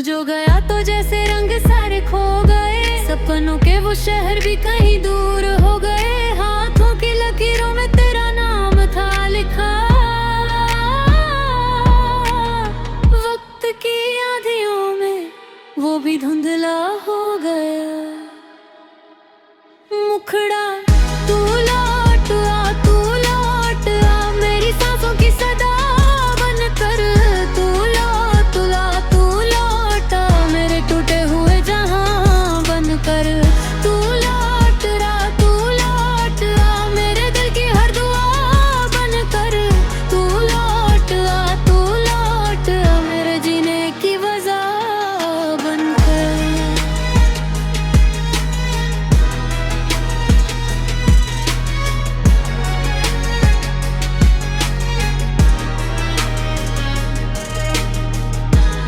जो गया तो जैसे रंग सारे खो गए, सपनों के वो शहर भी कहीं दूर हो गए। हाथों की लकीरों में तेरा नाम था लिखा, वक्त की आंधियों में वो भी धुंधला हो गया। मुखड़ा तू लौट आ, तू लौट आ, मेरी सांसों की सदा बनकर। तू लौट आ, तू लौट आ, मेरे टूटे हुए जहां बनकर। तू लौट आ, तू लौट आ, मेरे दिल की हर दुआ बनकर। तू लौट आ, तू लौट आ, मेरे जीने की वजह बनकर।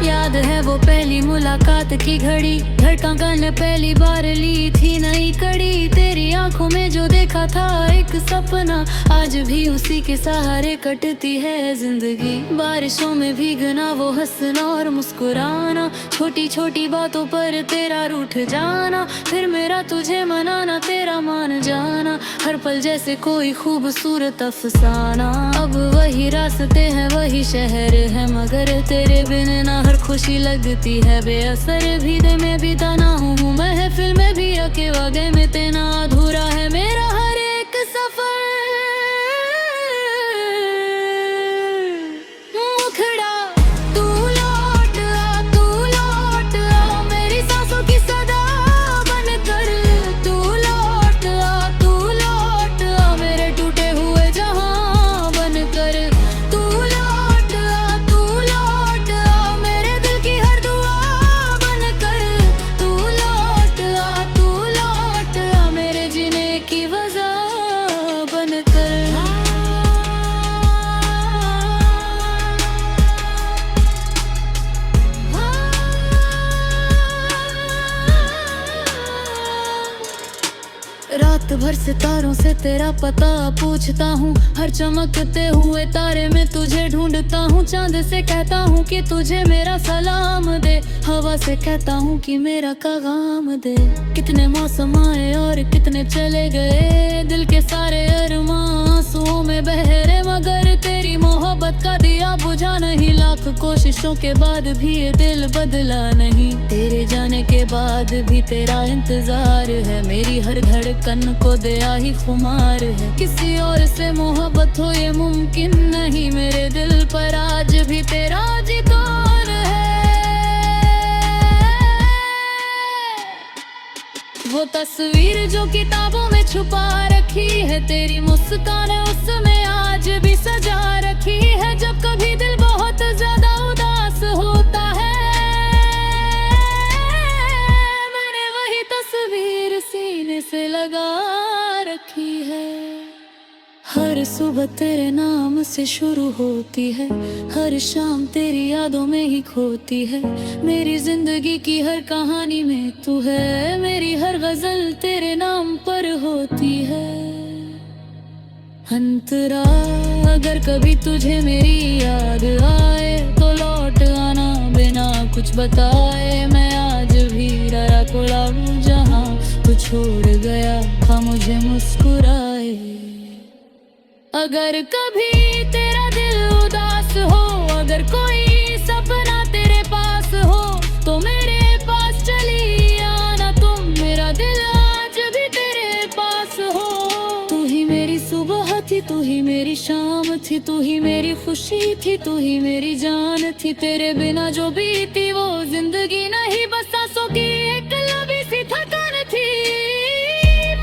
याद है वो पहली मुलाकात की घड़ी, धड़कन ने पहली बार ली थी नई कड़ी। तेरी आंखों में जो देखा था एक सपना, आज भी उसी के सहारे कटती है जिंदगी। बारिशों में भीगना, वो हंसना और मुस्कुराना, छोटी छोटी बातों पर तेरा रूठ जाना, फिर मेरा तुझे मनाना, तेरा मान जाना, हर पल जैसे कोई खूबसूरत अफसाना। अब वही रास्ते हैं, वही शहर है, मगर तेरे बिन ना हर खुशी लगती है बेअसर। भीड़ में भी तना हूँ, महफिल में भी अके वागे में तेना अधूरा है मेरा हर एक सफर। मुखड़ा तू लौट आ, तू लौट आ, मेरी सांसों की सदा बनकर। तू लौट आ, तू लौट आ, मेरे टूटे हुए जहां बनकर। तू लौट आ, तू लौट आ, मेरे दिल की हर दुआ बनकर। तू लौट आ, तू लौट आ, मेरे जीने की वजह बनकर। रात भर सितारों से तेरा पता पूछता हूँ, हर चमकते हुए तारे में तुझे ढूंढता हूँ। चांद से कहता हूँ कि तुझे मेरा सलाम दे, हवा से कहता हूँ कि मेरा पैगाम दे। कितने मौसम आए और कितने चले गए, दिल के सारे अरमां आंसुओं में बहरे, मगर तेरी मोहब्बत का दिया बुझा नहीं। लाख कोशिशों के बाद भी ये दिल बदला नहीं, तेरे जाने के बाद भी तेरा इंतजार है। मेरी हर धड़कन को दया ही खुमार है, किसी और से मोहब्बत हो ये मुमकिन नहीं। मेरे दिल पर आज भी तेरा अधिकार है। वो तस्वीर जो किताबों में छुपा रखी है, तेरी मुस्कान उसमें आज भी सजा रखी है। जब कभी दिल बहुत ज्यादा उदास होता है, मैंने वही तस्वीर सीने से लगा रखी है। हर सुबह तेरे नाम से शुरू होती है, हर शाम तेरी यादों में ही खोती है। मेरी जिंदगी की हर कहानी में तू है, मेरी हर गजल तेरे नाम पर होती है। अंतरा अगर कभी तुझे मेरी याद आए, तो लौट आना बिना कुछ बताए। मैं आज भी डरा कुड़ा हूँ, जहाँ तू छोड़ गया था मुझे मुस्कुराए। अगर कभी तेरा दिल उदास हो, अगर कोई सपना तेरे पास हो, तो मेरे पास चली आना तुम। मेरा दिल आज भी तेरे पास हो। तू ही मेरी सुबह थी, तू ही मेरी शाम थी, तू ही मेरी खुशी थी, तू ही मेरी जान थी। तेरे बिना जो बीती वो जिंदगी नहीं, बस सांसों की एक लंबी सी थकान थी।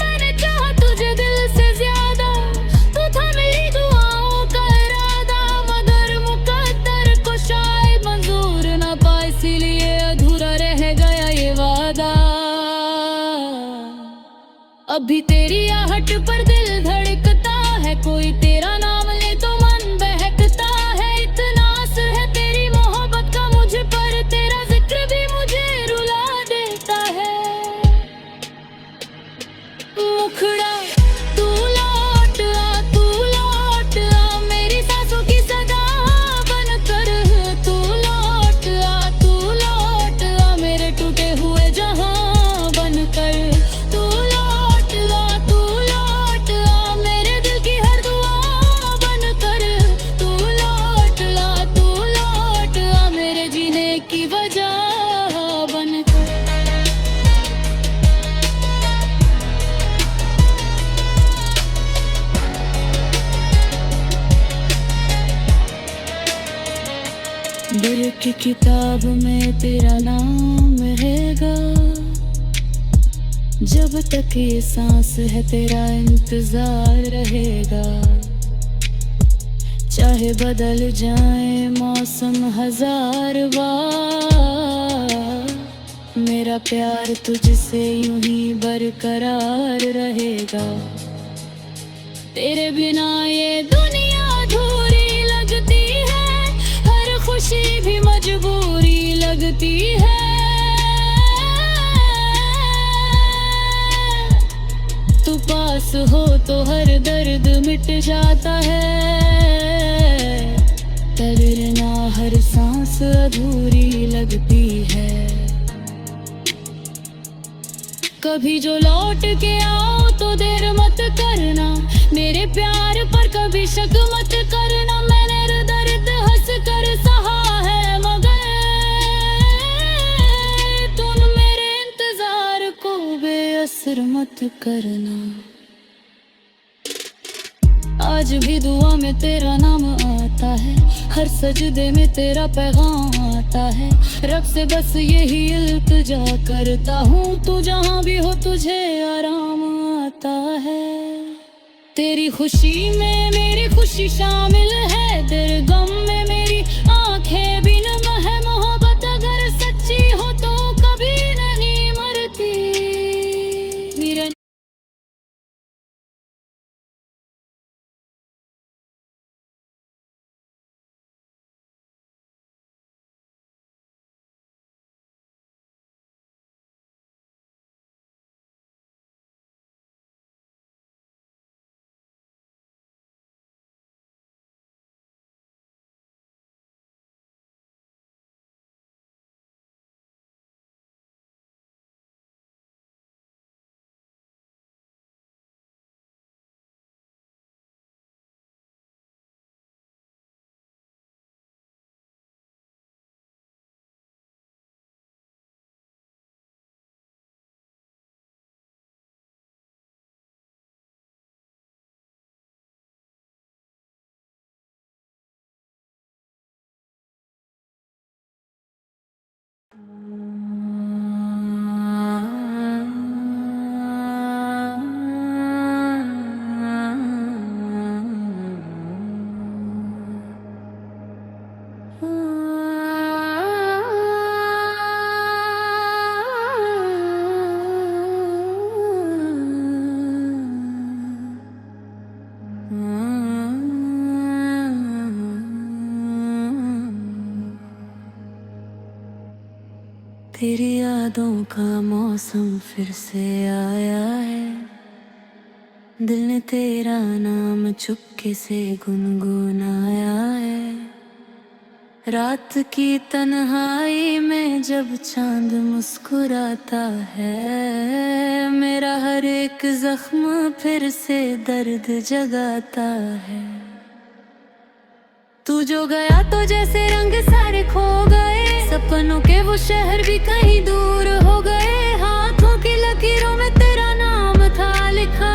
मैंने चाहा तुझे दिल से ज्यादा, तू था मेरी दुआओं का इरादा, मगर मुकद्दर को शायद मंजूर ना पाए, इसीलिए अधूरा रह गया ये वादा। अभी तेरी आहट पर दिल धड़कता है, कोई तेरा नाम ले तो मन बहकता है। इतना असर है तेरी मोहब्बत का मुझ पर, तेरा जिक्र भी मुझे रुला देता है। मुखड़ा तू लौट आ, तू लौट आ, मेरी सांसों की सदा बनकर। तू लौट आ, तू लौट की वजह बनकर। दिल की किताब में तेरा नाम रहेगा, जब तक ये सांस है तेरा इंतजार रहेगा। चाहे बदल जाए मौसम हजार बार, मेरा प्यार तुझसे यूं ही बरकरार रहेगा। तेरे बिना ये दुनिया अधूरी लगती है, हर खुशी भी मजबूरी लगती है। तू पास हो तो हर दर्द मिट जाता है, तेरे ना हर सांस अधूरी लगती है। कभी जो लौट के आओ तो देर मत करना, मेरे प्यार पर कभी शक मत करना। मैंने दर्द हंस कर सहा है, मगर तुम मेरे इंतजार को बेअसर मत करना। आज भी दुआ में तेरा नाम आता है, हर सजदे में तेरा पैगाम आता है। रब से बस यही इल्तिजा करता हूँ, तू जहाँ भी हो तुझे आराम आता है। तेरी खुशी में मेरी खुशी शामिल है, तेरे गम में मेरी आंखें भी नम है। मोहब्बत अगर सच्ची हो तो कभी नहीं मरती। मेरा तेरी यादों का मौसम फिर से आया है, दिल ने तेरा नाम चुपके से गुनगुनाया है। रात की तन्हाई में जब चांद मुस्कुराता है, मेरा हर एक जख्म फिर से दर्द जगाता है। तू जो गया तो जैसे रंग सारे खो गए, सपनों के वो शहर भी कहीं दूर हो गए। हाथों की लकीरों में तेरा नाम था लिखा,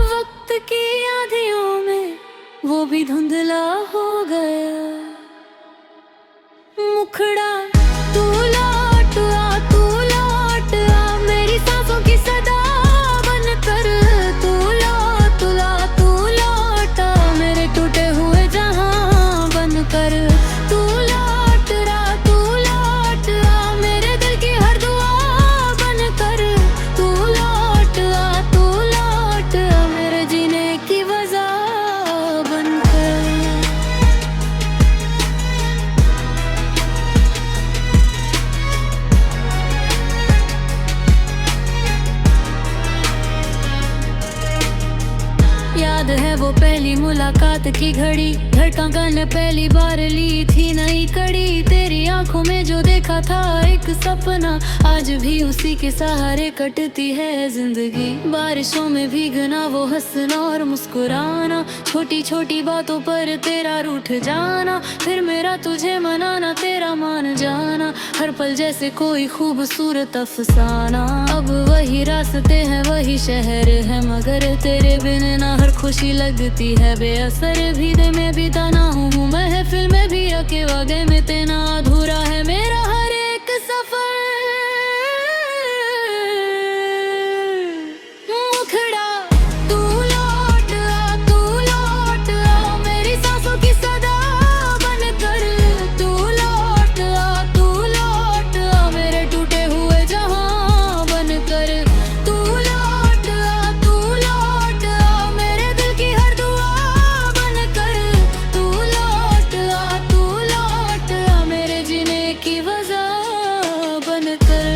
वक्त की आंधियों में वो भी धुंधला हो गया। मुखड़ा तू लौट आ, तू लौट आ, मेरी सांसों की सदा बनकर। तू लौट आ, तू लौट आ, मेरे टूटे हुए जहां बनकर। तू लौट आ, तू लौट आ, मेरे दिल की हर दुआ बनकर। तू लौट आ, तू लौट आ, मेरे जीने की वजह बनकर। याद है वो पहली मुलाकात की घड़ी, धड़कन ने पहली बार ली थी नई कड़ी। तेरी आंखों में जो देखा था एक सपना, आज भी उसी के सहारे कटती है जिंदगी। बारिशों में भीगना, वो हंसना और मुस्कुराना, छोटी छोटी बातों पर तेरा रूठ जाना, फिर मेरा तुझे मनाना, तेरा मान जाना, हर पल जैसे कोई खूबसूरत अफसाना। अब वही रास्ते हैं, वही शहर है, मगर तेरे बिन ना हर खुशी लगती है बेअसर। भीड़ में भी तना हूँ, महफिल में भी अके वागे में तेना अधूरा है मेरा हर एक सफर। मुखड़ा तू लौट आ, तू लौट आ, मेरी सांसों की सदा बनकर। तू लौट आ, तू लौट आ, मेरे टूटे हुए जहां बनकर। तू लौट आ, तू लौट आ, मेरे दिल की हर दुआ बनकर। तू लौट आ, तू लौट आ, मेरे जीने की वजह बनकर।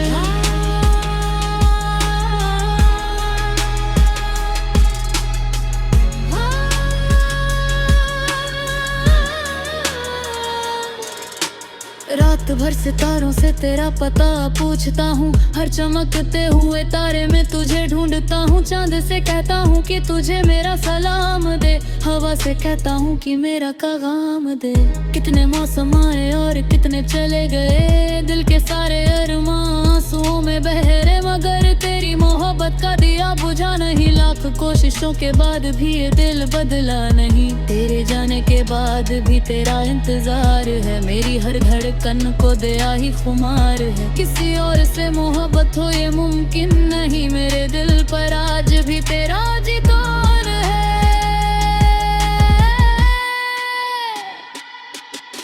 रात भर सितारों से तेरा पता पूछता हूँ, हर चमकते हुए तारे में तुझे ढूंढता हूँ। चांद से कहता हूँ कि तुझे मेरा सलाम दे, हवा से कहता हूँ कि मेरा पैगाम दे। कितने मौसम आए और कितने चले गए, दिल के सारे अरमां आंसुओं में बह रहे, मगर तेरी मोहब्बत का दिया बुझा नहीं। लाख कोशिशों के बाद भी ये दिल बदला नहीं, तेरे जाने के बाद भी तेरा इंतजार है। मेरी हर धड़कन को दया ही खुमार है, किसी और से मोहब्बत हो ये मुमकिन नहीं। मेरे दिल पर आज भी तेरा जिक्र है,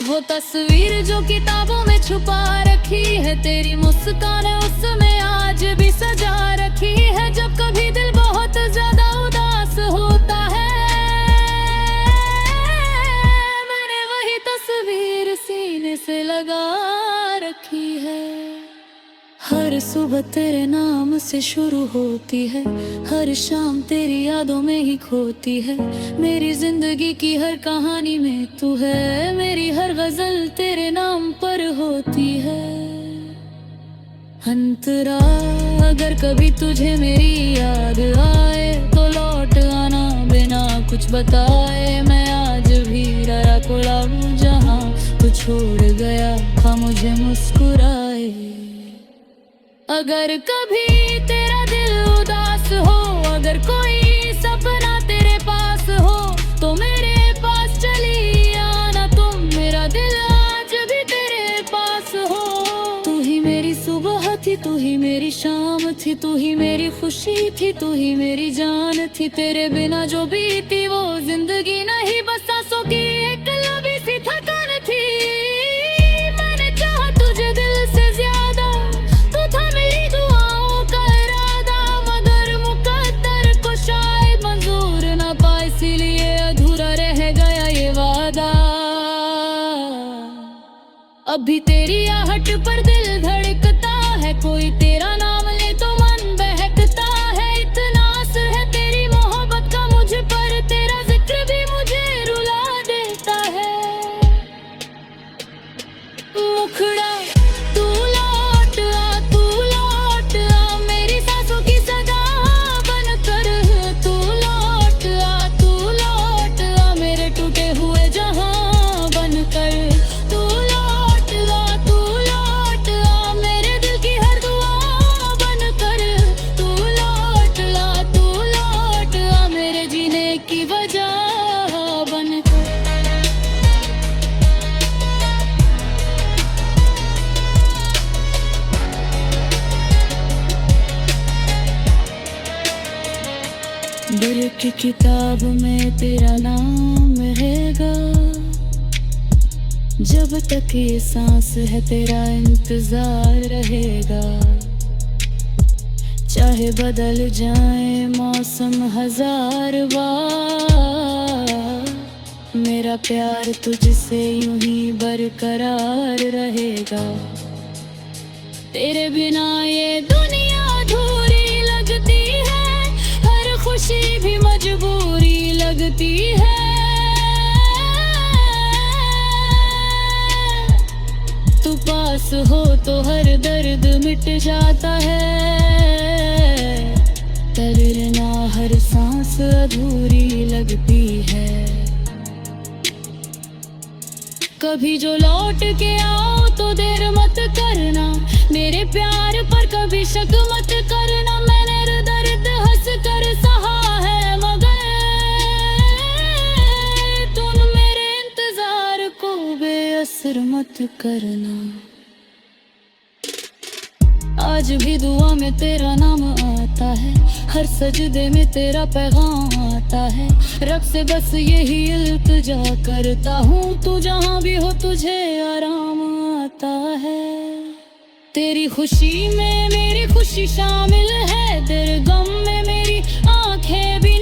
वो तस्वीर जो किताबों में छुपा रखी है, तेरी मुस्कान उसमें आज भी सजा रखी है। जब कभी दिल बहुत ज्यादा उदास होता है, मैंने वही तस्वीर सीने से लगा रखी है। हर सुबह तेरे नाम से शुरू होती है, हर शाम तेरी यादों में ही खोती है। मेरी जिंदगी की हर कहानी में तू है, मेरी हर गजल तेरे नाम पर होती है। अंतरा अगर कभी तुझे मेरी याद आए, तो लौट आना बिना कुछ बताए। मैं आज भी राया कोला हूँ जहाँ तू छोड़ गया था मुझे मुस्कुराए। अगर कभी तेरा दिल उदास हो, अगर कोई सपना तेरे पास हो, तो मेरे पास चली आना तुम, मेरा दिल आज भी तेरे पास हो। तू ही मेरी सुबह थी, तू ही मेरी शाम थी, तू ही मेरी खुशी थी, तू ही मेरी जान थी। तेरे बिना जो बीती वो जिंदगी नहीं, बस सांसों की एक लंबी सी थकान थी। मैंने चाहा तुझे दिल से ज्यादा, तू था मेरी दुआओं का इरादा, मगर मुकद्दर को शायद मंजूर ना पाए, इसीलिए अधूरा रह गया ये वादा। अभी तेरी आहट पर दिल धड़कता है, कोई तेरा नाम ले तो मन बहकता है। इतना असर है तेरी मोहब्बत का मुझ पर, तेरा जिक्र भी मुझे रुला देता है। मुखड़ा तू लौट आ, तू लौट आ, मेरी सांसों की सदा बनकर। तू लौट आ, तू लौट आ, मेरे टूटे हुए जहां बनकर। तू लौट आ, तू लौट आ, मेरे दिल की हर दुआ बनकर। तू लौट आ, तू लौट आ, मेरे जीने की वजह बनकर। दिल की किताब में तेरा नाम रहेगा, जब तक ये सांस है तेरा इंतजार रहेगा। चाहे बदल जाए मौसम हजार बार, मेरा प्यार तुझसे यूं ही बरकरार रहेगा। तेरे बिना ये दुनिया अधूरी लगती है, हर खुशी भी मजबूरी लगती है। तू पास हो तो हर दर्द मिट जाता है, तैरना हर सांस अधूरी लगती है। कभी जो लौट के आओ तो देर मत करना, मेरे प्यार पर कभी शक मत करना। मैंने दर्द हंस कर सहा है, मगर तुम मेरे इंतजार को बेअसर मत करना। आज भी दुआ में तेरा नाम आता है, हर सजदे में तेरा पैगाम आता है। रब से बस यही इल्तिजा करता हूँ, तू जहाँ भी हो तुझे आराम आता है। तेरी खुशी में मेरी खुशी शामिल है, तेरे गम में मेरी आंखें भी